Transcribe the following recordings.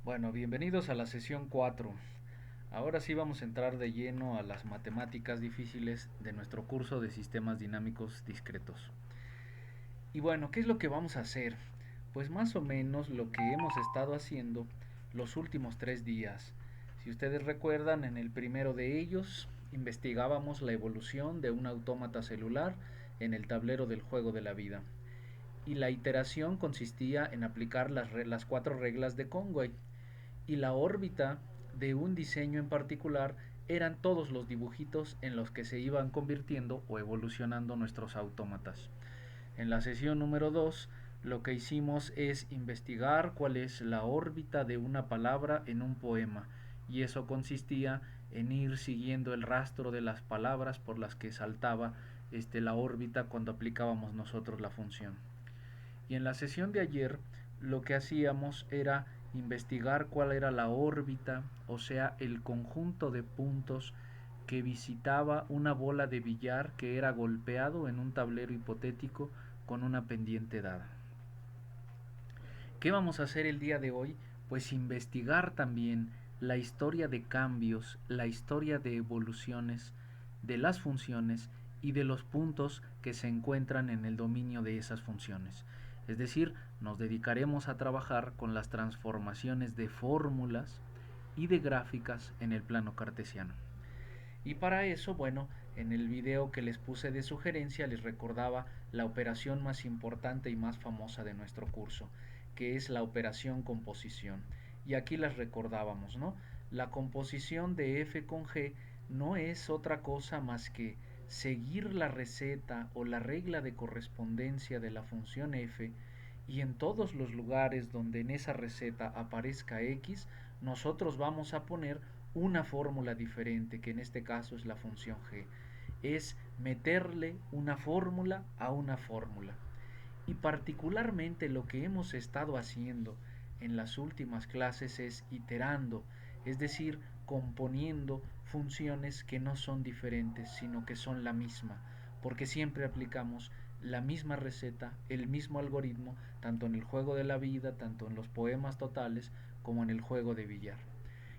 Bueno, bienvenidos a la sesión 4. Ahora sí vamos a entrar de lleno a las matemáticas difíciles de nuestro curso de sistemas dinámicos discretos. Y bueno, ¿qué es lo que vamos a hacer? Pues más o menos lo que hemos estado haciendo los últimos 3 días. Si ustedes recuerdan, en el primero de ellos investigábamos la evolución de un autómata celular en el tablero del juego de la vida. Y la iteración consistía en aplicar las 4 reglas de Conway, y la órbita de un diseño en particular eran todos los dibujitos en los que se iban convirtiendo o evolucionando nuestros autómatas. En la sesión número 2 lo que hicimos es investigar cuál es la órbita de una palabra en un poema, y eso consistía en ir siguiendo el rastro de las palabras por las que saltaba la órbita cuando aplicábamos nosotros la función. Y en la sesión de ayer lo que hacíamos era investigar cuál era la órbita, o sea, el conjunto de puntos que visitaba una bola de billar que era golpeado en un tablero hipotético con una pendiente dada. ¿Qué vamos a hacer el día de hoy? Pues investigar también la historia de cambios, la historia de evoluciones de las funciones y de los puntos que se encuentran en el dominio de esas funciones. Es decir, nos dedicaremos a trabajar con las transformaciones de fórmulas y de gráficas en el plano cartesiano. Y para eso, bueno, en el video que les puse de sugerencia les recordaba la operación más importante y más famosa de nuestro curso, que es la operación composición. Y aquí las recordábamos, ¿no? La composición de f con g no es otra cosa más que seguir la receta o la regla de correspondencia de la función f, y en todos los lugares donde en esa receta aparezca x, nosotros vamos a poner una fórmula diferente, que en este caso es la función g. Es meterle una fórmula a una fórmula. Y particularmente lo que hemos estado haciendo en las últimas clases es iterando, es decir, componiendo funciones que no son diferentes, sino que son la misma, porque siempre aplicamos la misma receta, el mismo algoritmo, tanto en el juego de la vida, tanto en los poemas totales, como en el juego de billar.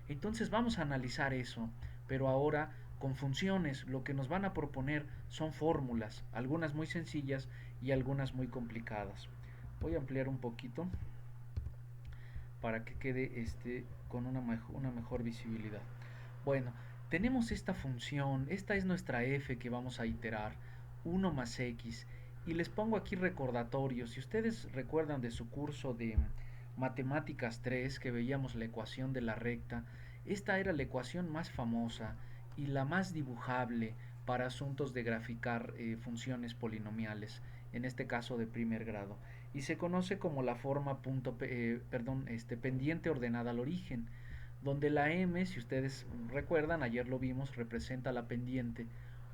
Entonces vamos a analizar eso, pero ahora con funciones. Lo que nos van a proponer son fórmulas, algunas muy sencillas y algunas muy complicadas. Voy a ampliar un poquito para que quede con una mejor visibilidad. Bueno, tenemos esta función, esta es nuestra f que vamos a iterar, 1 más x, y les pongo aquí recordatorios. Si ustedes recuerdan de su curso de Matemáticas 3 que veíamos la ecuación de la recta, esta era la ecuación más famosa y la más dibujable para asuntos de graficar funciones polinomiales, en este caso de primer grado, y se conoce como la forma pendiente ordenada al origen, donde la m, si ustedes recuerdan, ayer lo vimos, representa la pendiente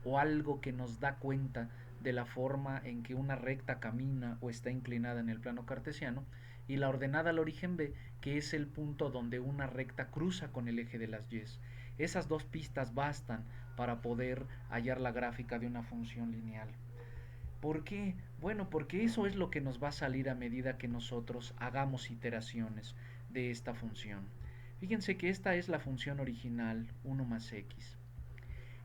o algo que nos da cuenta de la forma en que una recta camina o está inclinada en el plano cartesiano, y la ordenada al origen b, que es el punto donde una recta cruza con el eje de las y. Esas dos pistas bastan para poder hallar la gráfica de una función lineal. ¿Por qué? Bueno, porque eso es lo que nos va a salir a medida que nosotros hagamos iteraciones de esta función. Fíjense que esta es la función original, 1 más x.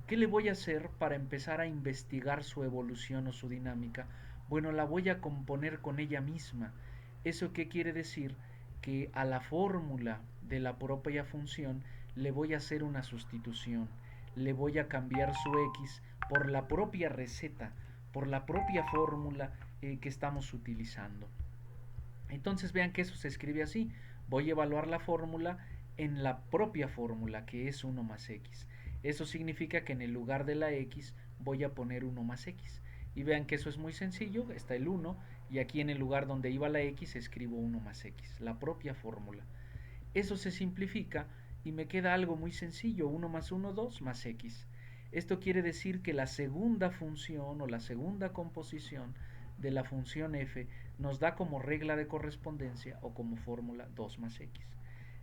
¿Qué le voy a hacer para empezar a investigar su evolución o su dinámica? Bueno, la voy a componer con ella misma. ¿Eso qué quiere decir? Que a la fórmula de la propia función le voy a hacer una sustitución. Le voy a cambiar su x por la propia receta, por la propia fórmula que estamos utilizando. Entonces vean que eso se escribe así. Voy a evaluar la fórmula en la propia fórmula, que es 1 más x. Eso significa que en el lugar de la x voy a poner 1 más x. Y vean que eso es muy sencillo, está el 1, y aquí en el lugar donde iba la x escribo 1 más x, la propia fórmula. Eso se simplifica y me queda algo muy sencillo, 1 más 1, 2 más x. Esto quiere decir que la segunda función o la segunda composición de la función f nos da como regla de correspondencia o como fórmula 2 más x.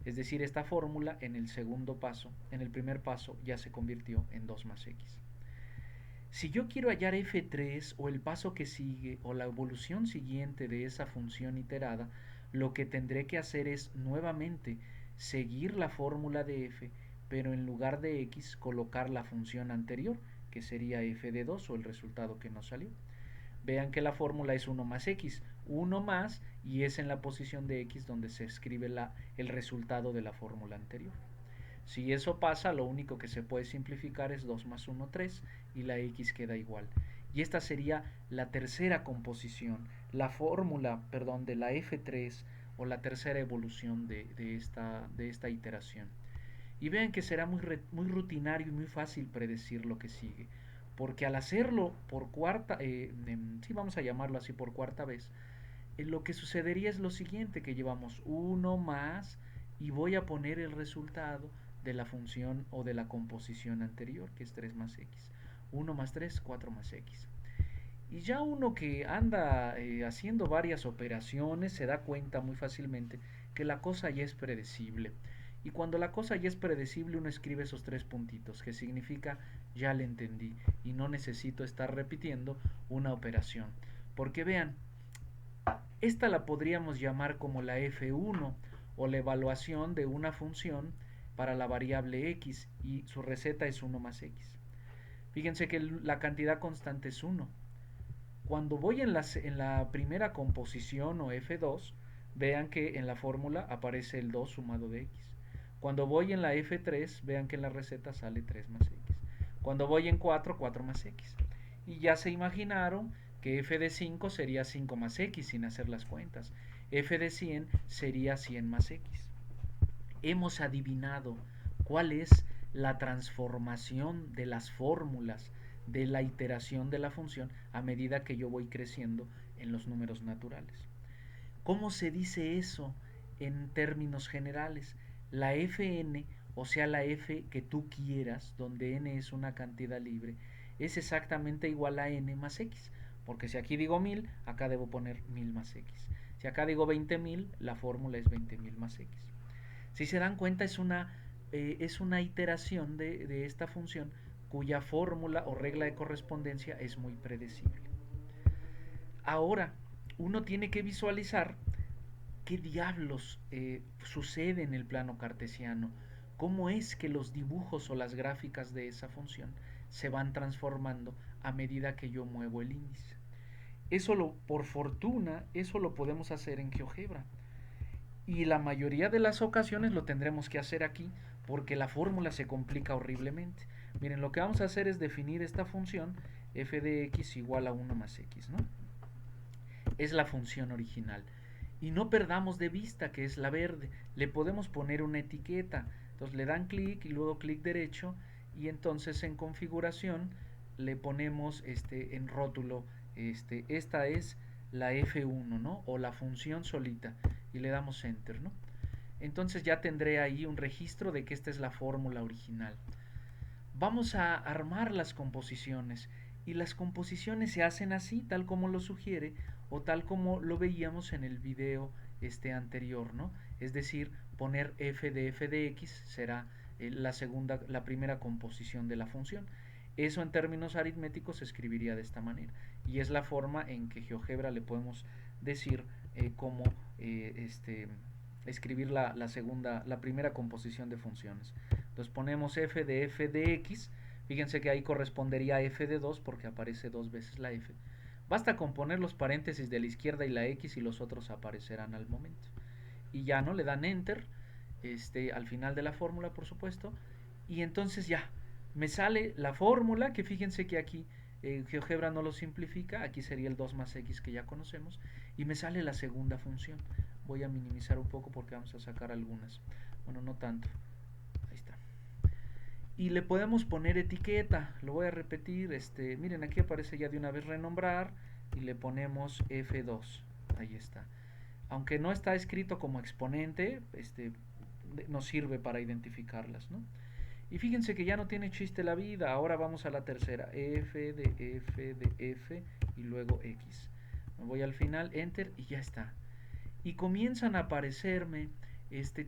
Es decir, esta fórmula en el segundo paso, en el primer paso, ya se convirtió en 2 más x. Si yo quiero hallar f3 o el paso que sigue o la evolución siguiente de esa función iterada, lo que tendré que hacer es nuevamente seguir la fórmula de f, pero en lugar de x colocar la función anterior, que sería f de 2 o el resultado que nos salió. Vean que la fórmula es 1 más x, 1 más, y es en la posición de x donde se escribe el resultado de la fórmula anterior. Si eso pasa, lo único que se puede simplificar es 2 más 1, 3, y la x queda igual. Y esta sería la tercera composición, la fórmula, perdón, de la f3 o la tercera evolución de esta iteración. Y vean que será muy rutinario y muy fácil predecir lo que sigue. Porque al hacerlo por cuarta, sí vamos a llamarlo así por cuarta vez, lo que sucedería es lo siguiente, que llevamos 1 más y voy a poner el resultado de la función o de la composición anterior, que es 3 más x. 1 más 3, 4 más x. Y ya uno que anda haciendo varias operaciones se da cuenta muy fácilmente que la cosa ya es predecible. Y cuando la cosa ya es predecible uno escribe esos tres puntitos, que significa ya le entendí y no necesito estar repitiendo una operación. Porque vean, esta la podríamos llamar como la f1 o la evaluación de una función para la variable x y su receta es 1 más x. Fíjense que la cantidad constante es 1. Cuando voy en la primera composición o f2, vean que en la fórmula aparece el 2 sumado de x. Cuando voy en la f3, vean que en la receta sale 3 más x. Cuando voy en 4, 4 más x. Y ya se imaginaron que f de 5 sería 5 más x sin hacer las cuentas. F de 100 sería 100 más x. Hemos adivinado cuál es la transformación de las fórmulas de la iteración de la función a medida que yo voy creciendo en los números naturales. ¿Cómo se dice eso en términos generales? La fn, o sea la f que tú quieras, donde n es una cantidad libre, es exactamente igual a n más x. Porque si aquí digo 1000, acá debo poner 1000 más x. Si acá digo 20.000, la fórmula es 20.000 más x. Si se dan cuenta, es una iteración de esta función cuya fórmula o regla de correspondencia es muy predecible. Ahora, uno tiene que visualizar qué diablos sucede en el plano cartesiano, cómo es que los dibujos o las gráficas de esa función se van transformando a medida que yo muevo el índice. Por fortuna, eso lo podemos hacer en GeoGebra. Y la mayoría de las ocasiones lo tendremos que hacer aquí porque la fórmula se complica horriblemente. Miren, lo que vamos a hacer es definir esta función f de x igual a 1 más x, ¿no? Es la función original. Y no perdamos de vista que es la verde. Le podemos poner una etiqueta. Entonces le dan clic y luego clic derecho y entonces en configuración le ponemos en rótulo, esta es la F1, ¿no? O la función solita y le damos enter, ¿no? Entonces ya tendré ahí un registro de que esta es la fórmula original. Vamos a armar las composiciones y las composiciones se hacen así, tal como lo sugiere o tal como lo veíamos en el video anterior, ¿no? Es decir, poner f de x será la primera composición de la función. Eso en términos aritméticos se escribiría de esta manera y es la forma en que GeoGebra le podemos decir cómo escribir la primera composición de funciones. Entonces ponemos f de x, fíjense que ahí correspondería a f de 2 porque aparece dos veces la f. Basta con poner los paréntesis de la izquierda y la x y los otros aparecerán al momento. Y ya no le dan enter al final de la fórmula, por supuesto, y entonces ya me sale la fórmula, que fíjense que aquí GeoGebra no lo simplifica, aquí sería el 2 más x que ya conocemos, y me sale la segunda función. Voy a minimizar un poco porque vamos a sacar algunas. Bueno, no tanto. Ahí está. Y le podemos poner etiqueta. Lo voy a repetir. Miren, aquí aparece ya de una vez renombrar y le ponemos F2. Ahí está. Aunque no está escrito como exponente, nos sirve para identificarlas, ¿no? Y fíjense que ya no tiene chiste la vida. Ahora vamos a la tercera. F de F de F y luego X. Me voy al final, enter y ya está. Y comienzan a aparecerme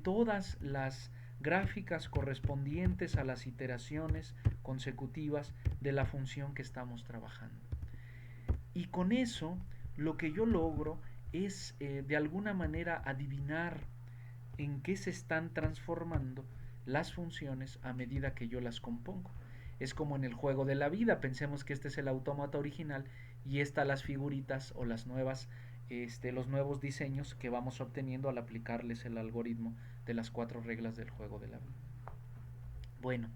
todas las gráficas correspondientes a las iteraciones consecutivas de la función que estamos trabajando. Y con eso lo que yo logro es de alguna manera adivinar en qué se están transformando las funciones a medida que yo las compongo. Es como en el juego de la vida, pensemos que este es el autómata original y estas las figuritas o las nuevas, los nuevos diseños que vamos obteniendo al aplicarles el algoritmo de las 4 reglas del juego de la vida. Bueno,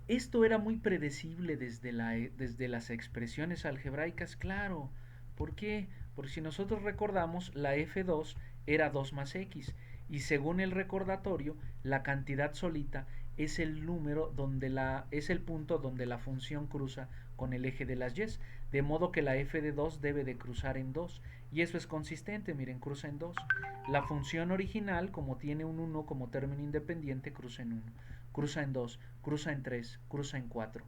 esto era muy predecible desde las expresiones algebraicas, claro. ¿Por qué? Porque si nosotros recordamos, la f2 era 2 más x, y según el recordatorio, la cantidad solita es el número es el punto donde la función cruza con el eje de las y's, de modo que la f de 2 debe de cruzar en 2, y eso es consistente, miren, cruza en 2. La función original, como tiene un 1 como término independiente, cruza en 1, cruza en 2, cruza en 3, cruza en 4.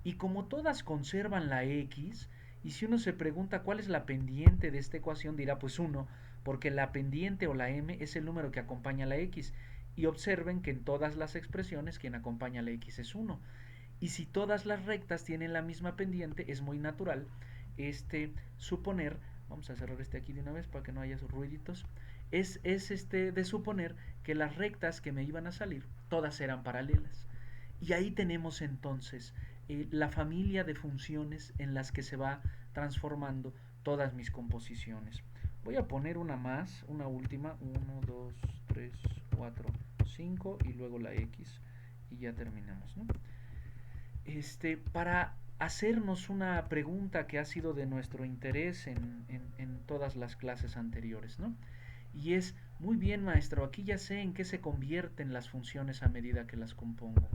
Y como todas conservan la x, y si uno se pregunta cuál es la pendiente de esta ecuación, dirá pues 1, porque la pendiente o la m es el número que acompaña a la x. Y observen que en todas las expresiones quien acompaña a la x es 1. Y si todas las rectas tienen la misma pendiente, es muy natural suponer, vamos a cerrar aquí de una vez para que no haya ruiditos, es de suponer que las rectas que me iban a salir, todas eran paralelas. Y ahí tenemos entonces la familia de funciones en las que se va transformando todas mis composiciones. Voy a poner una más, una última, 1, 2, 3, 4, 5 y luego la x y ya terminamos, ¿no? Para hacernos una pregunta que ha sido de nuestro interés en todas las clases anteriores, ¿no? Y es, muy bien maestro, aquí ya sé en qué se convierten las funciones a medida que las compongo.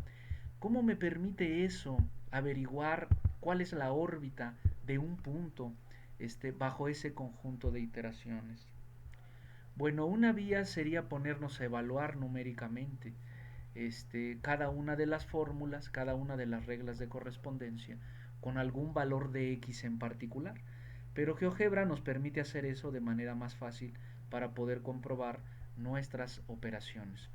¿Cómo me permite eso averiguar cuál es la órbita de un punto bajo ese conjunto de iteraciones? Bueno, una vía sería ponernos a evaluar numéricamente cada una de las fórmulas, cada una de las reglas de correspondencia, con algún valor de x en particular. Pero GeoGebra nos permite hacer eso de manera más fácil para poder comprobar nuestras operaciones.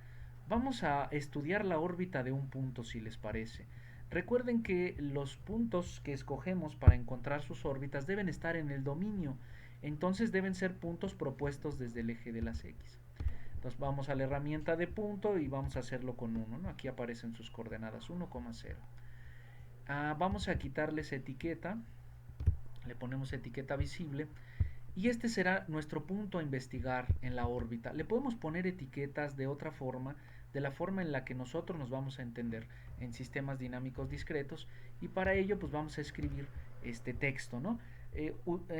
Vamos a estudiar la órbita de un punto, si les parece. Recuerden que los puntos que escogemos para encontrar sus órbitas deben estar en el dominio, entonces deben ser puntos propuestos desde el eje de las x. Entonces vamos a la herramienta de punto y vamos a hacerlo con 1, ¿no? Aquí aparecen sus coordenadas 1,0. Vamos a quitarles etiqueta, le ponemos etiqueta visible y este será nuestro punto a investigar en la órbita. Le podemos poner etiquetas de otra forma, de la forma en la que nosotros nos vamos a entender en sistemas dinámicos discretos, y para ello pues vamos a escribir este texto, ¿no?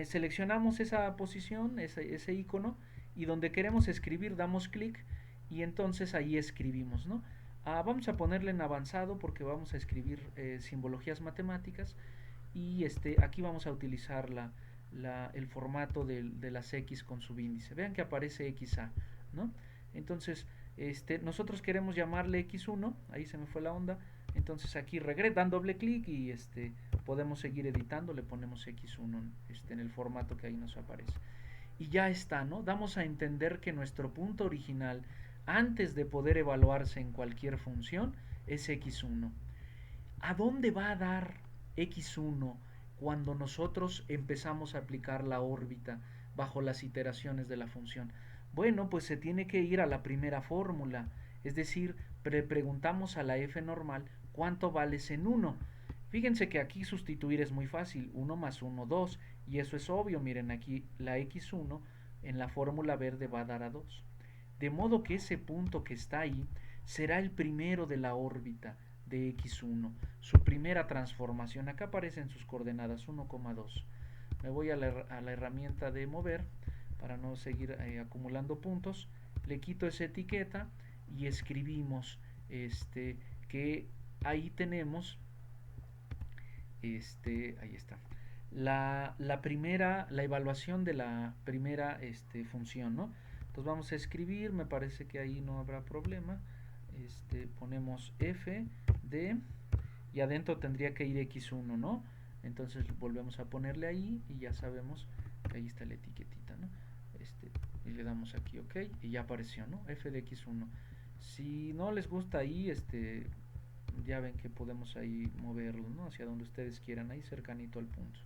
Seleccionamos esa posición, ese icono, y donde queremos escribir damos clic y entonces ahí escribimos, ¿no? Vamos a ponerle en avanzado porque vamos a escribir simbologías matemáticas, y aquí vamos a utilizar el formato de las X con subíndice. Vean que aparece XA, ¿no? Entonces, nosotros queremos llamarle X1, ahí se me fue la onda, entonces aquí dan doble clic y podemos seguir editando, le ponemos X1 en el formato que ahí nos aparece. Y ya está, ¿no? Damos a entender que nuestro punto original, antes de poder evaluarse en cualquier función, es X1. ¿A dónde va a dar X1 cuando nosotros empezamos a aplicar la órbita bajo las iteraciones de la función? Bueno, pues se tiene que ir a la primera fórmula, es decir, preguntamos a la f normal cuánto vales en 1. Fíjense que aquí sustituir es muy fácil, 1 más 1, 2, y eso es obvio, miren aquí la x1 en la fórmula verde va a dar a 2. De modo que ese punto que está ahí será el primero de la órbita de x1, su primera transformación. Acá aparecen sus coordenadas 1,2. Me voy a la herramienta de mover para no seguir acumulando puntos. Le quito esa etiqueta y escribimos que ahí tenemos ahí está la evaluación de la primera función, ¿no? Entonces vamos a escribir, me parece que ahí no habrá problema. Ponemos f de y adentro tendría que ir x1, ¿no? Entonces volvemos a ponerle ahí y ya sabemos que ahí está la etiquetita, ¿no? Y le damos aquí ok y ya apareció, ¿no? F de x1. Si no les gusta ahí, ya ven que podemos ahí moverlo, ¿no? Hacia donde ustedes quieran, ahí cercanito al punto.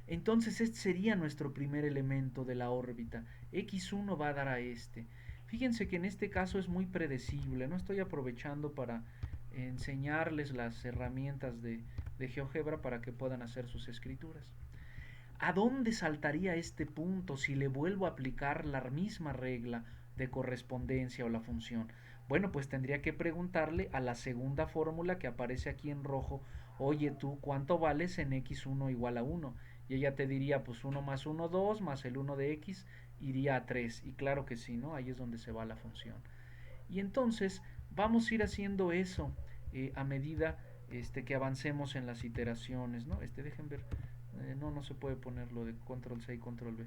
Entonces este sería nuestro primer elemento de la órbita. X1 va a dar a este. Fíjense que en este caso es muy predecible, no estoy aprovechando para enseñarles las herramientas de GeoGebra para que puedan hacer sus escrituras. ¿A dónde saltaría este punto si le vuelvo a aplicar la misma regla de correspondencia o la función? Bueno, pues tendría que preguntarle a la segunda fórmula que aparece aquí en rojo, oye tú, ¿cuánto vales en x1 igual a 1? Y ella te diría, pues 1 más 1, 2, más el 1 de x iría a 3. Y claro que sí, ¿no? Ahí es donde se va la función. Y entonces vamos a ir haciendo eso a medida que avancemos en las iteraciones, ¿no? Dejen ver, no se puede poner lo de control C y control B.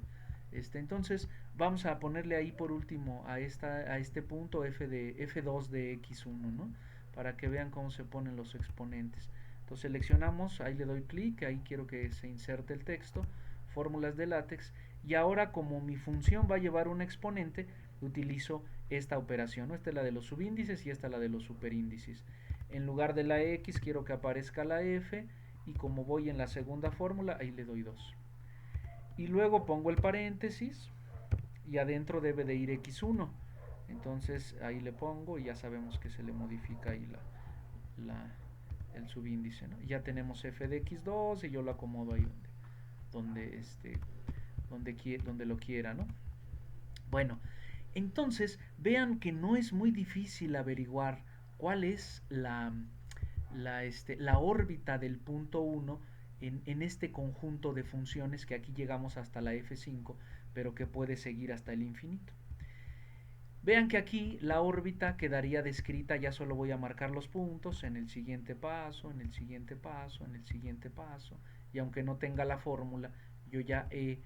Entonces vamos a ponerle ahí por último a este punto F2 de X1, ¿no? Para que vean cómo se ponen los exponentes. Entonces seleccionamos, ahí le doy clic, ahí quiero que se inserte el texto, fórmulas de látex, y ahora como mi función va a llevar un exponente, utilizo esta operación, ¿no? Esta es la de los subíndices y esta es la de los superíndices. En lugar de la X quiero que aparezca la F, y como voy en la segunda fórmula, ahí le doy 2. Y luego pongo el paréntesis y adentro debe de ir X1. Entonces ahí le pongo y ya sabemos que se le modifica ahí la, el subíndice, ¿no? Y ya tenemos F de X2 y yo lo acomodo ahí donde, donde lo quiera, ¿no? Bueno, entonces vean que no es muy difícil averiguar cuál es la órbita del punto 1 en este conjunto de funciones que aquí llegamos hasta la f5, pero que puede seguir hasta el infinito. Vean que aquí la órbita quedaría descrita, ya solo voy a marcar los puntos en el siguiente paso, en el siguiente paso, en el siguiente paso, y aunque no tenga la fórmula, yo ya he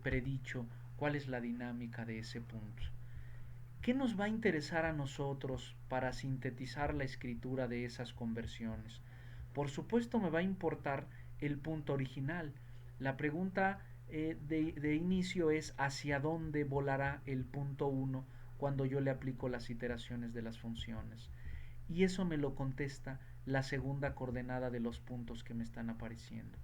predicho cuál es la dinámica de ese punto. ¿Qué nos va a interesar a nosotros para sintetizar la escritura de esas conversiones? Por supuesto me va a importar el punto original. La pregunta de inicio es ¿hacia dónde volará el punto 1 cuando yo le aplico las iteraciones de las funciones? Y eso me lo contesta la segunda coordenada de los puntos que me están apareciendo.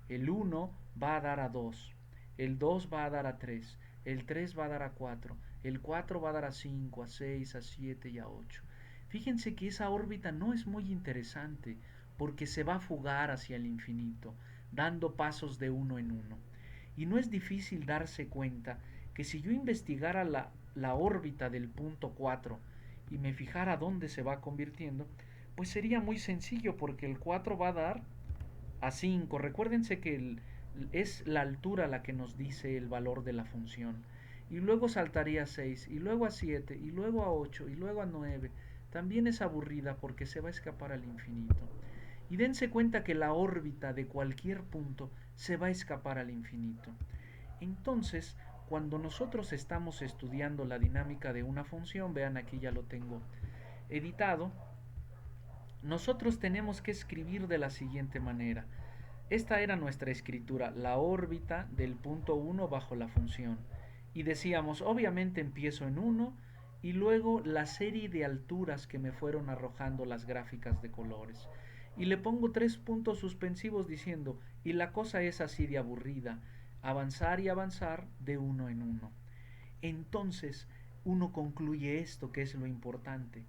El 1 va a dar a 2, el 2 va a dar a 3, el 3 va a dar a 4, el 4 va a dar a 5, a 6, a 7 y a 8. Fíjense que esa órbita no es muy interesante porque se va a fugar hacia el infinito, dando pasos de uno en uno. Y no es difícil darse cuenta que si yo investigara la órbita del punto 4 y me fijara dónde se va convirtiendo, pues sería muy sencillo porque el 4 va a dar a 5. Recuérdense que es la altura la que nos dice el valor de la función. Y luego saltaría a 6, y luego a 7, y luego a 8, y luego a 9. También es aburrida porque se va a escapar al infinito. Y dense cuenta que la órbita de cualquier punto se va a escapar al infinito. Entonces, cuando nosotros estamos estudiando la dinámica de una función, vean aquí ya lo tengo editado, nosotros tenemos que escribir de la siguiente manera. Esta era nuestra escritura, la órbita del punto 1 bajo la función. Y decíamos, obviamente empiezo en 1 y luego la serie de alturas que me fueron arrojando las gráficas de colores. Y le pongo 3 puntos suspensivos diciendo, y la cosa es así de aburrida, avanzar y avanzar de uno en uno. Entonces uno concluye esto que es lo importante.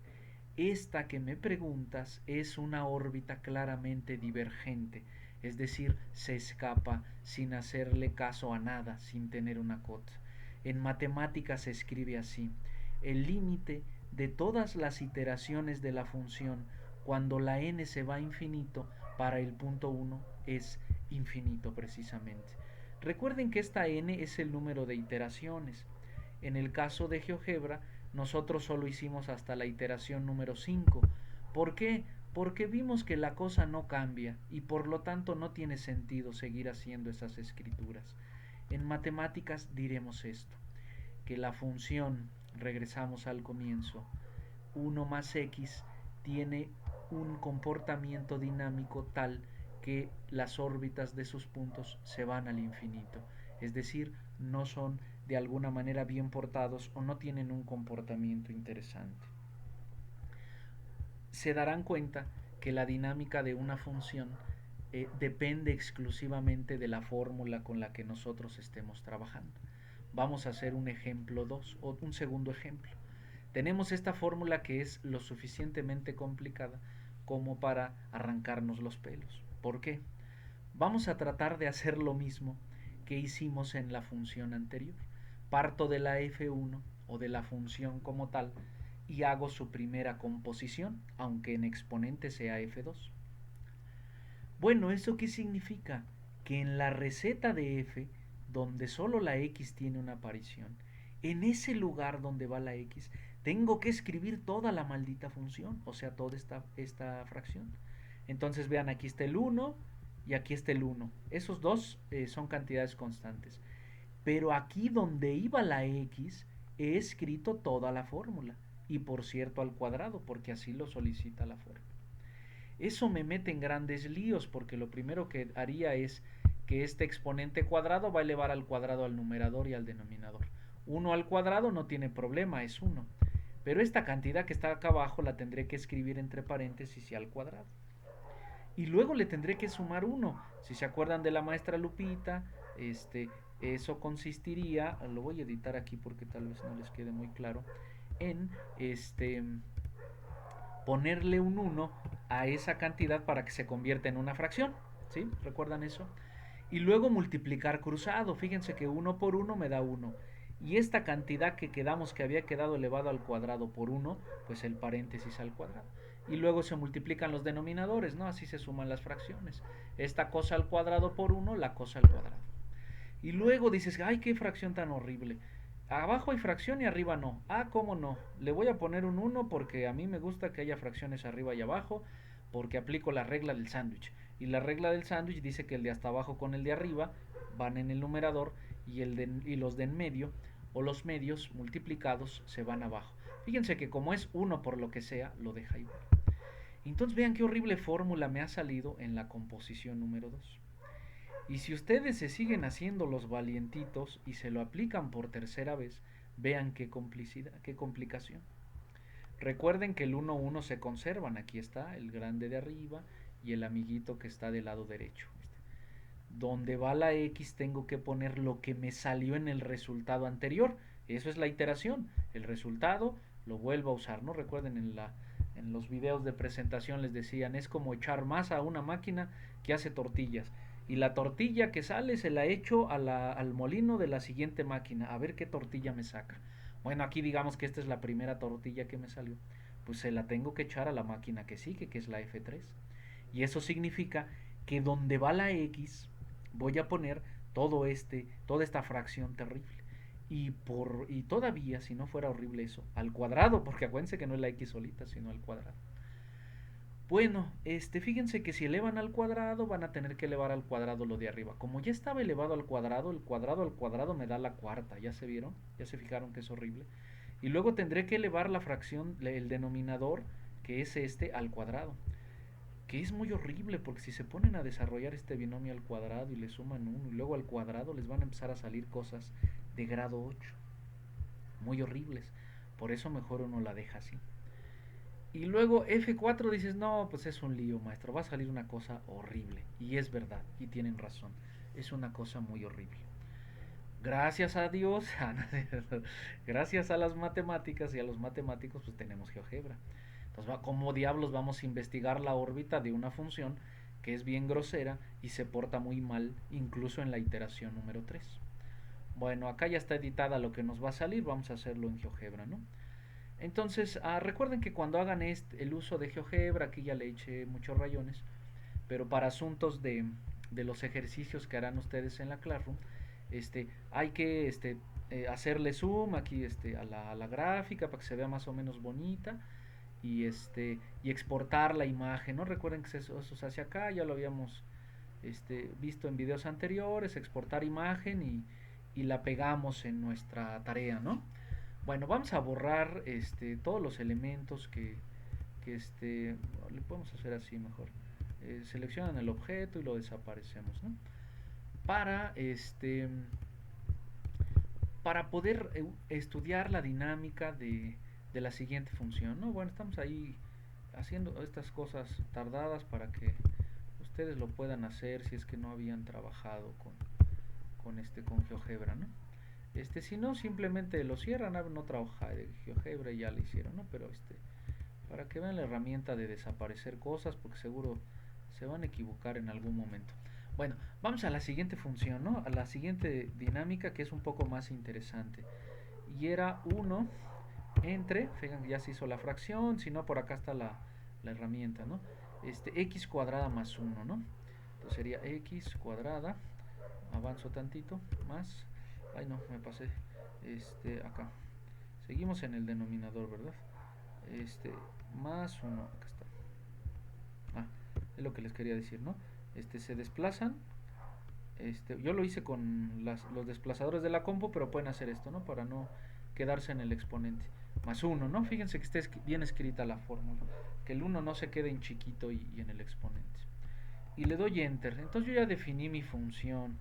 Esta que me preguntas es una órbita claramente divergente, es decir, se escapa sin hacerle caso a nada, sin tener una cota. En matemáticas se escribe así: el límite de todas las iteraciones de la función cuando la n se va a infinito para el punto 1 es infinito precisamente. Recuerden que esta n es el número de iteraciones. En el caso de GeoGebra, nosotros solo hicimos hasta la iteración número 5. ¿Por qué? Porque vimos que la cosa no cambia y por lo tanto no tiene sentido seguir haciendo esas escrituras. En matemáticas diremos esto, que la función, regresamos al comienzo, 1 más x tiene un comportamiento dinámico tal que las órbitas de sus puntos se van al infinito, es decir, no son de alguna manera bien portados o no tienen un comportamiento interesante. Se darán cuenta que la dinámica de una función depende exclusivamente de la fórmula con la que nosotros estemos trabajando. Vamos a hacer un ejemplo 2 o un segundo ejemplo. tenemos esta fórmula que es lo suficientemente complicada como para arrancarnos los pelos. ¿Por qué? Vamos a tratar de hacer lo mismo que hicimos en la función anterior. Parto de la f1 o de la función como tal y hago su primera composición, aunque en exponente sea f2. Bueno, ¿eso qué significa? Que en la receta de f, donde solo la x tiene una aparición, en ese lugar donde va la x, tengo que escribir toda la maldita función, o sea, toda esta fracción. Entonces vean, aquí está el 1 y aquí está el 1. Esos dos son cantidades constantes. Pero aquí donde iba la x, he escrito toda la fórmula. Y por cierto al cuadrado, porque así lo solicita la fórmula. Eso me mete en grandes líos porque lo primero que haría es que este exponente cuadrado va a elevar al cuadrado al numerador y al denominador. 1 al cuadrado no tiene problema, es 1. Pero esta cantidad que está acá abajo la tendré que escribir entre paréntesis y al cuadrado. Y luego le tendré que sumar 1. Si se acuerdan de la maestra Lupita, eso consistiría, lo voy a editar aquí porque tal vez no les quede muy claro, en ponerle un 1 a esa cantidad para que se convierta en una fracción. ¿Sí? ¿Recuerdan eso? Y luego multiplicar cruzado. Fíjense que 1 por 1 me da 1. Y esta cantidad que quedamos que había quedado elevado al cuadrado por 1, pues el paréntesis al cuadrado. Y luego se multiplican los denominadores, ¿no? Así se suman las fracciones. Esta cosa al cuadrado por 1, la cosa al cuadrado. Y luego dices, ay, qué fracción tan horrible. Abajo hay fracción y arriba no. Ah, ¿cómo no? Le voy a poner un 1 porque a mí me gusta que haya fracciones arriba y abajo, porque aplico la regla del sándwich. Y la regla del sándwich dice que el de hasta abajo con el de arriba van en el numerador y los de en medio o los medios multiplicados se van abajo. Fíjense que como es 1 por lo que sea, lo deja igual. Entonces vean qué horrible fórmula me ha salido en la composición número 2. Y si ustedes se siguen haciendo los valientitos y se lo aplican por tercera vez, vean qué complicidad, qué complicación. Recuerden que el 1, 1 se conservan, aquí está el grande de arriba y el amiguito que está del lado derecho. Donde va la X tengo que poner lo que me salió en el resultado anterior. Eso es la iteración. El resultado lo vuelvo a usar. ¿No? Recuerden en los videos de presentación les decían, es como echar masa a una máquina que hace tortillas. Y la tortilla que sale se la echo al molino de la siguiente máquina. A ver qué tortilla me saca. Bueno, aquí digamos que esta es la primera tortilla que me salió. Pues se la tengo que echar a la máquina que sigue, que es la F3. Y eso significa que donde va la X voy a poner toda esta fracción terrible. Y todavía, si no fuera horrible eso, al cuadrado, porque acuérdense que no es la X solita, sino al cuadrado. Bueno, fíjense que si elevan al cuadrado, van a tener que elevar al cuadrado lo de arriba. Como ya estaba elevado al cuadrado al cuadrado me da la cuarta. ¿Ya se vieron? ¿Ya se fijaron que es horrible? Y luego tendré que elevar la fracción, el denominador, que es al cuadrado. Que es muy horrible porque si se ponen a desarrollar este binomio al cuadrado y le suman 1 y luego al cuadrado, les van a empezar a salir cosas de grado 8. Muy horribles. Por eso mejor uno la deja así. Y luego F4 dices, no, pues es un lío, maestro, va a salir una cosa horrible. Y es verdad, y tienen razón, es una cosa muy horrible. Gracias a Dios, gracias a las matemáticas y a los matemáticos, pues tenemos GeoGebra. Entonces, ¿cómo diablos vamos a investigar la órbita de una función que es bien grosera y se porta muy mal, incluso en la iteración número 3? Bueno, acá ya está editada lo que nos va a salir, vamos a hacerlo en GeoGebra, ¿no? Entonces, recuerden que cuando hagan el uso de GeoGebra, aquí ya le eché muchos rayones, pero para asuntos de los ejercicios que harán ustedes en la Classroom, hay que hacerle zoom aquí a la gráfica para que se vea más o menos bonita y exportar la imagen, ¿no? Recuerden que eso se hace acá, ya lo habíamos visto en videos anteriores, exportar imagen y la pegamos en nuestra tarea, ¿no? Bueno, vamos a borrar todos los elementos que le podemos hacer así mejor. Seleccionan el objeto y lo desaparecemos, ¿no? Para para poder estudiar la dinámica de la siguiente función, ¿no? Bueno, estamos ahí haciendo estas cosas tardadas para que ustedes lo puedan hacer si es que no habían trabajado con GeoGebra, ¿no? Si no, simplemente lo cierran, abren otra hoja de GeoGebra y ya lo hicieron, ¿no? Pero para que vean la herramienta de desaparecer cosas, porque seguro se van a equivocar en algún momento. Bueno, vamos a la siguiente función, ¿no? A la siguiente dinámica que es un poco más interesante. Y era uno entre, fíjense, ya se hizo la fracción, si no por acá está la herramienta, ¿no? X cuadrada más uno, ¿no? Entonces sería X cuadrada, avanzo tantito, más, ay no, me pasé, acá. Seguimos en el denominador, ¿verdad? Más uno, acá está. Ah, es lo que les quería decir, ¿no? Se desplazan. Yo lo hice con los desplazadores de la compu, pero pueden hacer esto, ¿no? Para no quedarse en el exponente. Más uno, ¿no? Fíjense que esté bien escrita la fórmula. Que el uno no se quede en chiquito y en el exponente. Y le doy enter. Entonces yo ya definí mi función.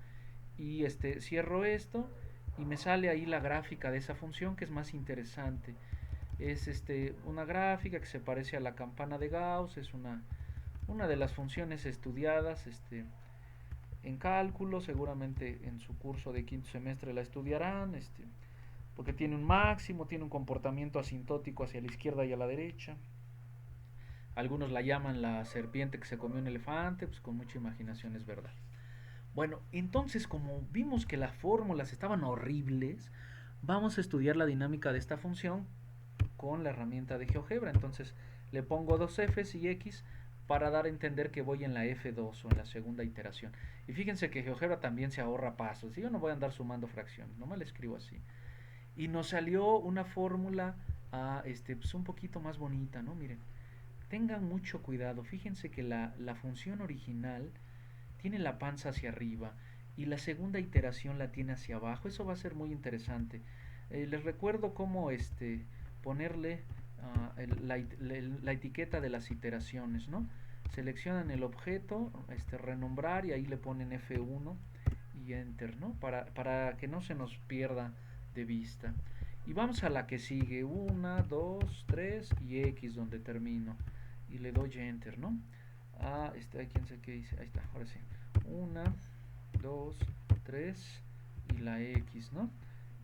Y cierro esto y me sale ahí la gráfica de esa función que es más interesante. Es una gráfica que se parece a la campana de Gauss, es una de las funciones estudiadas en cálculo, seguramente en su curso de quinto semestre la estudiarán, porque tiene un máximo, tiene un comportamiento asintótico hacia la izquierda y a la derecha. Algunos la llaman la serpiente que se comió un elefante, pues con mucha imaginación es verdad. Bueno, entonces como vimos que las fórmulas estaban horribles, vamos a estudiar la dinámica de esta función con la herramienta de GeoGebra. Entonces le pongo dos f's y x para dar a entender que voy en la F2 o en la segunda iteración. Y fíjense que GeoGebra también se ahorra pasos. Yo no voy a andar sumando fracciones, nomás le escribo así. Y nos salió una fórmula pues un poquito más bonita, ¿no? Miren, tengan mucho cuidado. Fíjense que la función original tiene la panza hacia arriba y la segunda iteración la tiene hacia abajo. Eso va a ser muy interesante. Les recuerdo cómo ponerle la etiqueta de las iteraciones, ¿no? Seleccionan el objeto, renombrar y ahí le ponen F1 y Enter, ¿no? Para que no se nos pierda de vista. Y vamos a la que sigue, 1, 2, 3 y X donde termino. Y le doy Enter, ¿no? ¿Quién sé qué dice? Ahí está, ahora sí. 1, 2, 3 y la X, ¿no?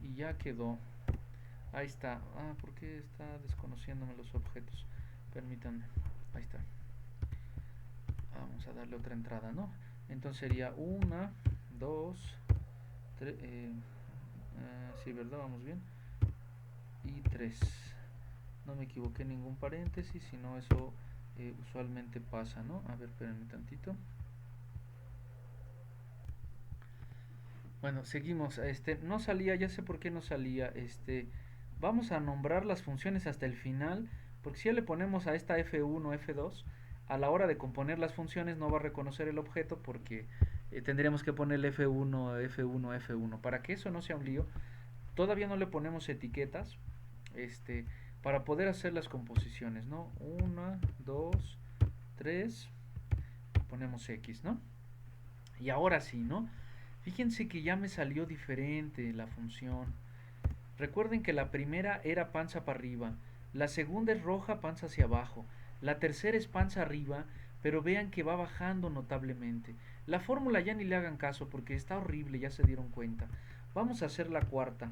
Y ya quedó. Ahí está. ¿Por qué está desconociéndome los objetos? Permítanme. Ahí está. Vamos a darle otra entrada, ¿no? Entonces sería 1, 2, 3. Sí, ¿verdad? Vamos bien. Y 3. No me equivoqué en ningún paréntesis, sino eso usualmente pasa, ¿no? A ver, espérenme tantito. Bueno, seguimos. No salía, ya sé por qué no salía. Vamos a nombrar las funciones hasta el final, porque si ya le ponemos a esta F1, F2, a la hora de componer las funciones no va a reconocer el objeto porque tendríamos que ponerle F1, F1, F1. Para que eso no sea un lío, todavía no le ponemos etiquetas, para poder hacer las composiciones, ¿no? 1, 2, 3, ponemos X, ¿no? Y ahora sí, ¿no? Fíjense que ya me salió diferente la función. Recuerden que la primera era panza para arriba, la segunda es roja panza hacia abajo, la tercera es panza arriba, pero vean que va bajando notablemente. La fórmula ya ni le hagan caso porque está horrible, ya se dieron cuenta. Vamos a hacer la cuarta.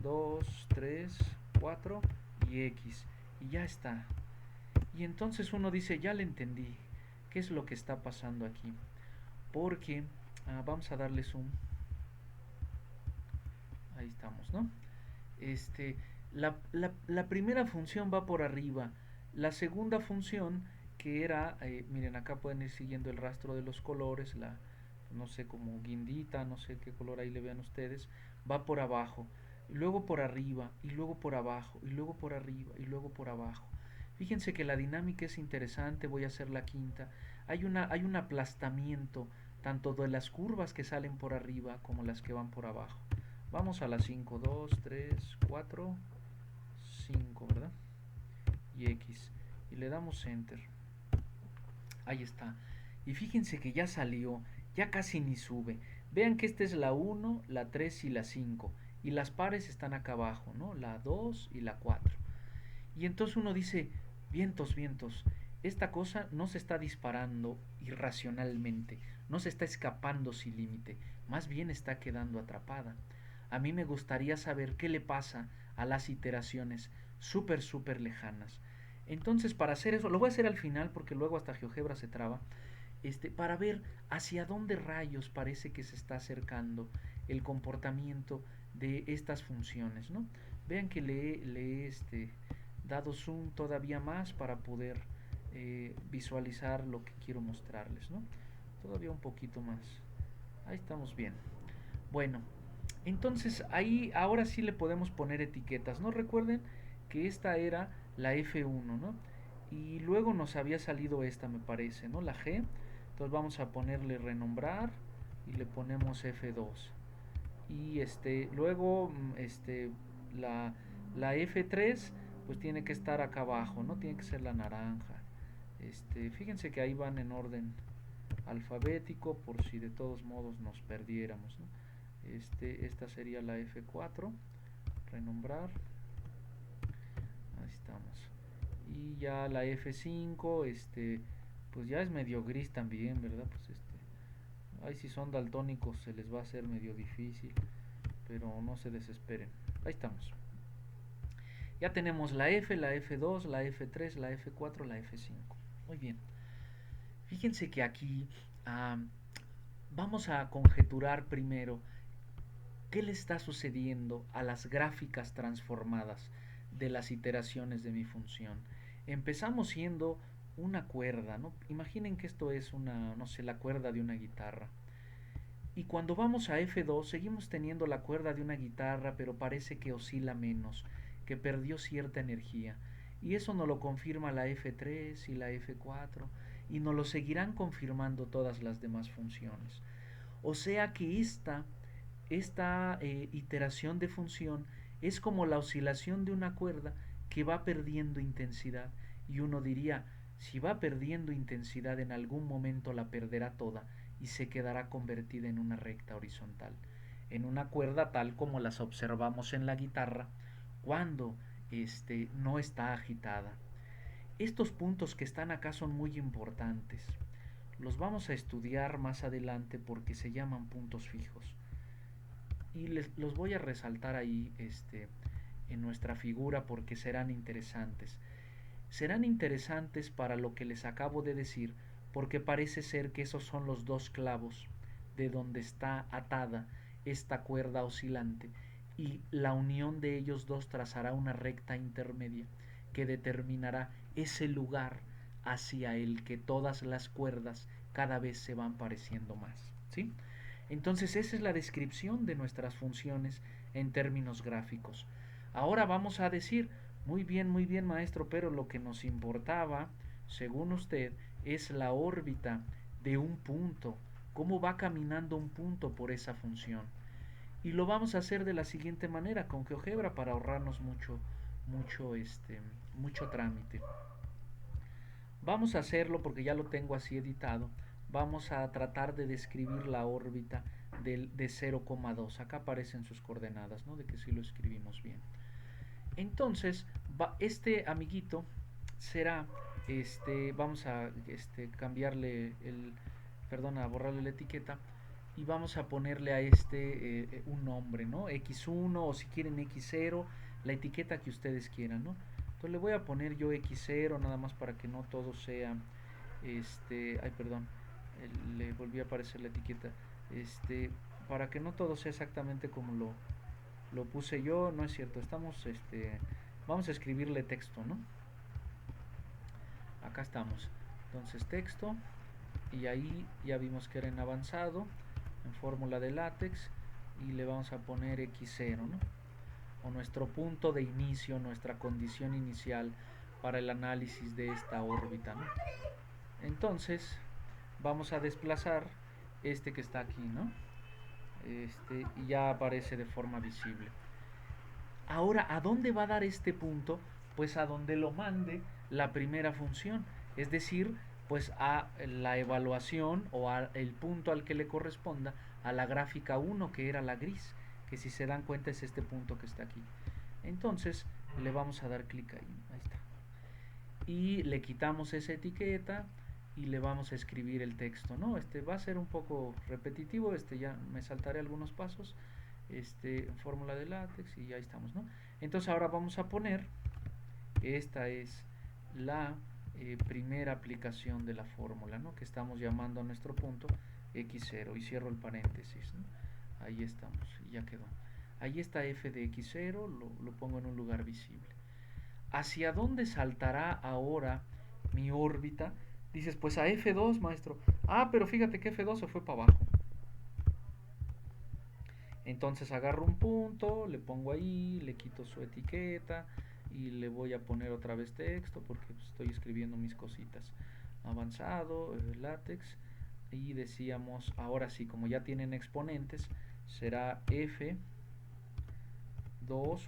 2, 3, 4 y X. Y ya está. Y entonces uno dice, ya le entendí. ¿Qué es lo que está pasando aquí? Porque, vamos a darle zoom. Ahí estamos, ¿no? La primera función va por arriba. La segunda función, que era, miren, acá pueden ir siguiendo el rastro de los colores, no sé, como guindita, no sé qué color ahí le vean ustedes, va por abajo, y luego por arriba, y luego por abajo, y luego por arriba, y luego por abajo. Fíjense que la dinámica es interesante, voy a hacer la quinta. Hay un aplastamiento, tanto de las curvas que salen por arriba como las que van por abajo. Vamos a las 5, 2, 3, 4, 5, ¿verdad? Y X. Y le damos Enter. Ahí está. Y fíjense que ya salió, ya casi ni sube. Vean que esta es la 1, la 3 y la 5. Y las pares están acá abajo, ¿no? La 2 y la 4. Y entonces uno dice, vientos, vientos, esta cosa no se está disparando irracionalmente, no se está escapando sin límite, más bien está quedando atrapada. a mí me gustaría saber qué le pasa a las iteraciones súper lejanas. Entonces, para hacer eso, lo voy a hacer al final porque luego hasta GeoGebra se traba, para ver hacia dónde rayos parece que se está acercando el comportamiento de estas funciones, ¿no? Vean que le he dado zoom todavía más para poder visualizar lo que quiero mostrarles, ¿no? Todavía un poquito más. Ahí estamos bien. Bueno, entonces ahí ahora sí le podemos poner etiquetas, ¿no? Recuerden que esta era la F1, ¿no? Y luego nos había salido esta, me parece, ¿no? La G. Entonces vamos a ponerle renombrar y le ponemos F2. Y luego la, la F3 pues tiene que estar acá abajo, ¿no? Tiene que ser la naranja. Fíjense que ahí van en orden alfabético por si de todos modos nos perdiéramos, ¿no? Esta sería la F4, renombrar, ahí estamos. Y ya la F5, pues ya es medio gris también, ¿verdad? Pues ahí si son daltónicos se les va a hacer medio difícil, pero no se desesperen. Ahí estamos. Ya tenemos la F, la F2, la F3, la F4, la F5. Muy bien. Fíjense que aquí vamos a conjeturar primero qué le está sucediendo a las gráficas transformadas de las iteraciones de mi función. Empezamos siendo una cuerda, ¿no? Imaginen que esto es una, no sé, la cuerda de una guitarra. Y cuando vamos a F2 seguimos teniendo la cuerda de una guitarra, pero parece que oscila menos, que perdió cierta energía. Y eso nos lo confirma la F3 y la F4, y nos lo seguirán confirmando todas las demás funciones. O sea que esta iteración de función es como la oscilación de una cuerda que va perdiendo intensidad. Y uno diría, si va perdiendo intensidad en algún momento la perderá toda y se quedará convertida en una recta horizontal, en una cuerda tal como las observamos en la guitarra cuando no está agitada. Estos puntos que están acá son muy importantes. Los vamos a estudiar más adelante porque se llaman puntos fijos. Y los voy a resaltar ahí en nuestra figura porque serán interesantes. Serán interesantes para lo que les acabo de decir porque parece ser que esos son los dos clavos de donde está atada esta cuerda oscilante y la unión de ellos dos trazará una recta intermedia que determinará ese lugar hacia el que todas las cuerdas cada vez se van pareciendo más, ¿sí? Entonces esa es la descripción de nuestras funciones en términos gráficos. Ahora vamos a decir, muy bien maestro, pero lo que nos importaba, según usted, es la órbita de un punto, cómo va caminando un punto por esa función. Y lo vamos a hacer de la siguiente manera, con GeoGebra, para ahorrarnos mucho trámite. Vamos a hacerlo porque ya lo tengo así editado. Vamos a tratar de describir la órbita de 0,2. Acá aparecen sus coordenadas, ¿no? De que sí lo escribimos bien. Entonces, este amiguito será, vamos a cambiarle a borrarle la etiqueta y vamos a ponerle a un nombre, ¿no? X1 o si quieren X0, la etiqueta que ustedes quieran, ¿no? Entonces le voy a poner yo X0 nada más para que no todo sea, ay perdón, le volví a aparecer la etiqueta, para que no todo sea exactamente como lo puse yo, no es cierto, vamos a escribirle texto, ¿no? Acá estamos, entonces texto, y ahí ya vimos que era en avanzado, en fórmula de látex, y le vamos a poner X0, ¿no? O nuestro punto de inicio, nuestra condición inicial para el análisis de esta órbita, ¿no? Entonces, vamos a desplazar este que está aquí, ¿no? Y ya aparece de forma visible. Ahora, ¿a dónde va a dar este punto? Pues a donde lo mande la primera función, es decir, pues a la evaluación o al punto al que le corresponda a la gráfica 1 que era la gris, que si se dan cuenta es este punto que está aquí. Entonces le vamos a dar clic ahí está. Y le quitamos esa etiqueta y le vamos a escribir el texto, ¿no? Va a ser un poco repetitivo, ya me saltaré algunos pasos. fórmula de látex y ya estamos, ¿no? Entonces ahora vamos a poner, esta es la primera aplicación de la fórmula, ¿no? Que estamos llamando a nuestro punto x0 y cierro el paréntesis, ¿no? Ahí estamos, y ya quedó. Ahí está f de x0, lo pongo en un lugar visible. ¿Hacia dónde saltará ahora mi órbita? Dices, pues a F2, maestro. Ah, pero fíjate que F2 se fue para abajo. Entonces agarro un punto, le pongo ahí, le quito su etiqueta y le voy a poner otra vez texto porque estoy escribiendo mis cositas. Avanzado, látex. Y decíamos, ahora sí, como ya tienen exponentes, será F2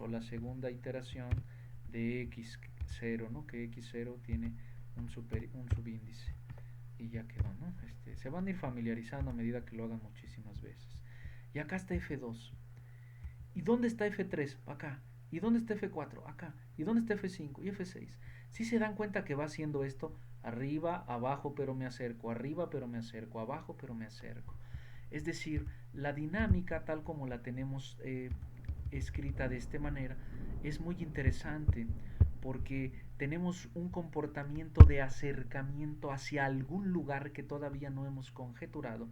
o la segunda iteración de x0, ¿no? Que x0 tiene un subíndice. Y ya quedó, ¿no? Se van a ir familiarizando a medida que lo hagan muchísimas veces. Y acá está F2. ¿Y dónde está F3? Acá. ¿Y dónde está F4? Acá. ¿Y dónde está F5? Y F6. Si se dan cuenta que va haciendo esto, arriba, abajo, pero me acerco, arriba, pero me acerco, abajo, pero me acerco. Es decir, la dinámica tal como la tenemos escrita de esta manera es muy interesante porque tenemos un comportamiento de acercamiento hacia algún lugar que todavía no hemos conjeturado,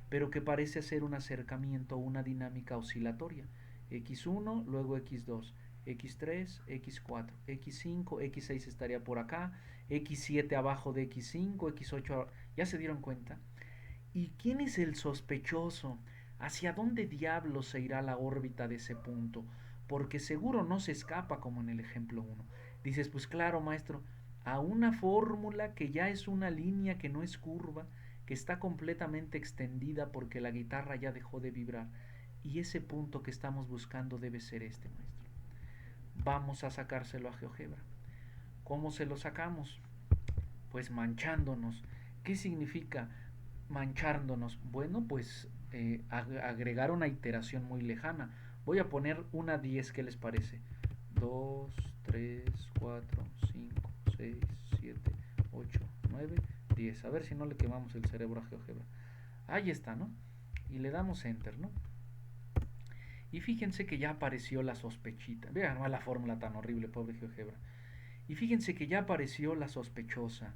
pero que parece ser un acercamiento o una dinámica oscilatoria. X1, luego X2, X3, X4, X5, X6 estaría por acá, X7 abajo de X5, X8, ¿ya se dieron cuenta? ¿Y quién es el sospechoso? ¿Hacia dónde diablos se irá la órbita de ese punto? Porque seguro no se escapa como en el ejemplo 1. Dices, pues claro, maestro, a una fórmula que ya es una línea que no es curva, que está completamente extendida porque la guitarra ya dejó de vibrar. Y ese punto que estamos buscando debe ser este, maestro. Vamos a sacárselo a GeoGebra. ¿Cómo se lo sacamos? Pues manchándonos. ¿Qué significa manchándonos? Bueno, pues agregar una iteración muy lejana. Voy a poner una 10, ¿qué les parece? 2, 3, 4, 5, 6, 7, 8, 9, 10. A ver si no le quemamos el cerebro a GeoGebra. Ahí está, ¿no? Y le damos Enter, ¿no? Y fíjense que ya apareció la sospechita. Vean, no la fórmula tan horrible, pobre GeoGebra. Y fíjense que ya apareció la sospechosa,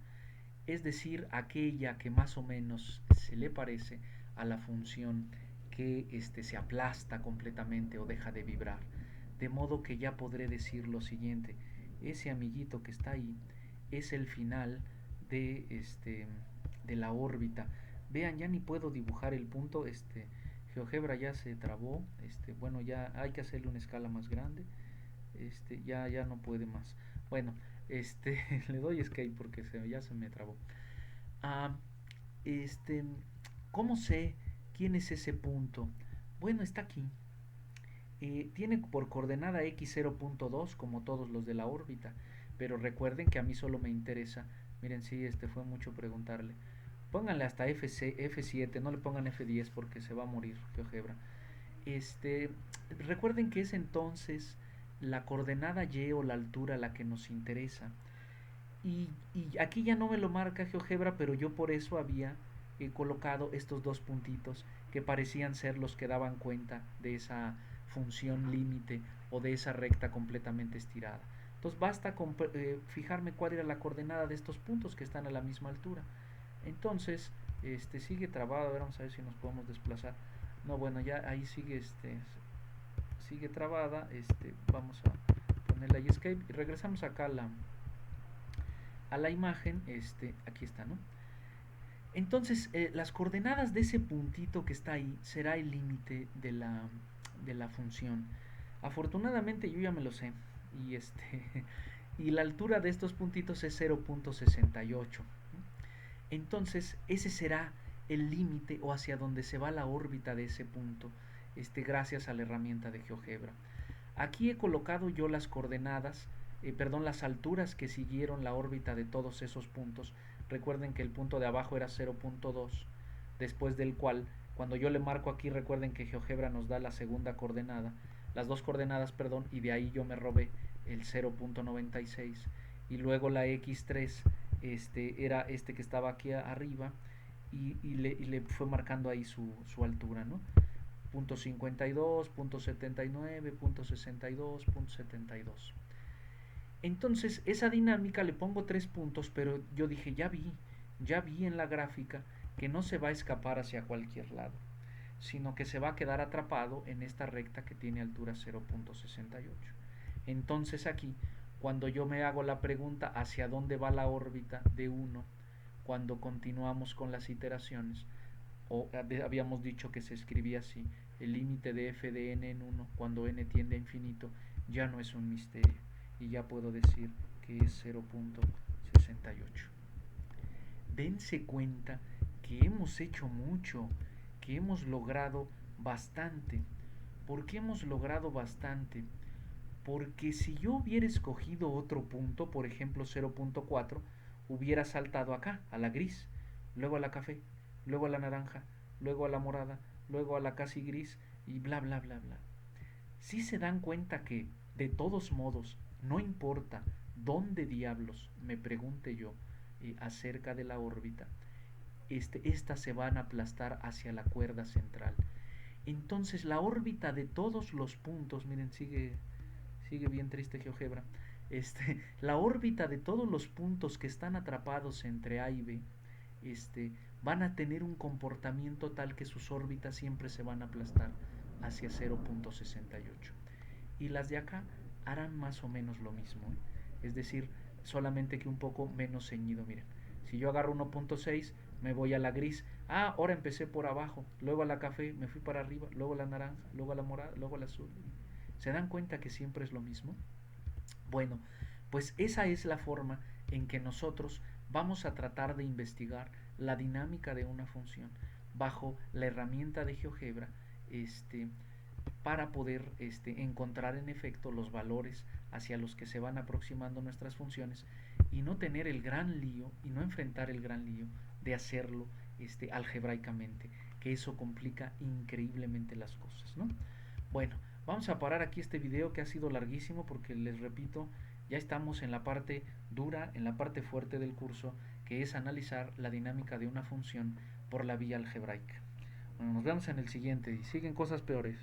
es decir, aquella que más o menos se le parece a la función que se aplasta completamente o deja de vibrar. De modo que ya podré decir lo siguiente, ese amiguito que está ahí es el final de la órbita. Vean, ya ni puedo dibujar el punto, GeoGebra ya se trabó, bueno, ya hay que hacerle una escala más grande, ya no puede más. Bueno, le doy escape porque ya se me trabó. Ah, este, ¿Cómo sé quién es ese punto? Bueno, está aquí. Tiene por coordenada x0.2 como todos los de la órbita, pero recuerden que a mí solo me interesa. Miren, sí, fue mucho preguntarle. Pónganle hasta F7, no le pongan F10 porque se va a morir GeoGebra. Este, Recuerden que es entonces la coordenada y o la altura la que nos interesa. Y aquí ya no me lo marca GeoGebra, pero yo por eso había colocado estos dos puntitos que parecían ser los que daban cuenta de esa función límite o de esa recta completamente estirada. Entonces basta con fijarme cuál era la coordenada de estos puntos que están a la misma altura. Entonces, sigue trabado, a ver, vamos a ver si nos podemos desplazar. No, bueno, ya ahí sigue sigue trabada, vamos a ponerle ahí escape y regresamos acá a la imagen, aquí está, ¿no? Entonces, las coordenadas de ese puntito que está ahí será el límite de la función. Afortunadamente yo ya me lo sé. Y y la altura de estos puntitos es 0.68. Entonces, ese será el límite o hacia donde se va la órbita de ese punto, gracias a la herramienta de GeoGebra. Aquí he colocado yo las coordenadas, perdón, las alturas que siguieron la órbita de todos esos puntos. Recuerden que el punto de abajo era 0.2, después del cual, cuando yo le marco aquí, recuerden que GeoGebra nos da la segunda coordenada, las dos coordenadas, perdón, y de ahí yo me robé el 0.96. Y luego la X3 era que estaba aquí arriba y le fue marcando ahí su altura, ¿no? punto 52, punto 79, punto 62, punto 72. Entonces, esa dinámica le pongo 3 puntos, pero yo dije, ya vi en la gráfica que no se va a escapar hacia cualquier lado, sino que se va a quedar atrapado en esta recta que tiene altura 0.68. Entonces aquí, cuando yo me hago la pregunta hacia dónde va la órbita de 1, cuando continuamos con las iteraciones, o habíamos dicho que se escribía así, el límite de f de n en 1 cuando n tiende a infinito, ya no es un misterio y ya puedo decir que es 0.68. Dense cuenta que hemos hecho mucho, que hemos logrado bastante. ¿Por qué hemos logrado bastante? Porque si yo hubiera escogido otro punto, por ejemplo 0.4, hubiera saltado acá, a la gris, luego a la café, luego a la naranja, luego a la morada, luego a la casi gris y bla bla bla bla. Si se dan cuenta que, de todos modos, no importa dónde diablos me pregunte yo acerca de la órbita, estas se van a aplastar hacia la cuerda central. Entonces la órbita de todos los puntos, miren, sigue bien triste GeoGebra, la órbita de todos los puntos que están atrapados entre A y B, van a tener un comportamiento tal que sus órbitas siempre se van a aplastar hacia 0.68. Y las de acá harán más o menos lo mismo, es decir, solamente que un poco menos ceñido. Miren, si yo agarro 1.6, me voy a la gris. Ah, ahora empecé por abajo, luego a la café, me fui para arriba, luego a la naranja, luego a la morada, luego a la azul. ¿Se dan cuenta que siempre es lo mismo? Bueno, pues esa es la forma en que nosotros vamos a tratar de investigar la dinámica de una función bajo la herramienta de GeoGebra, para poder encontrar en efecto los valores hacia los que se van aproximando nuestras funciones y no tener el gran lío y no enfrentar el gran lío de hacerlo algebraicamente, que eso complica increíblemente las cosas, ¿no? Bueno, vamos a parar aquí este video que ha sido larguísimo porque les repito, ya estamos en la parte dura, en la parte fuerte del curso, que es analizar la dinámica de una función por la vía algebraica. Bueno, nos vemos en el siguiente y siguen cosas peores.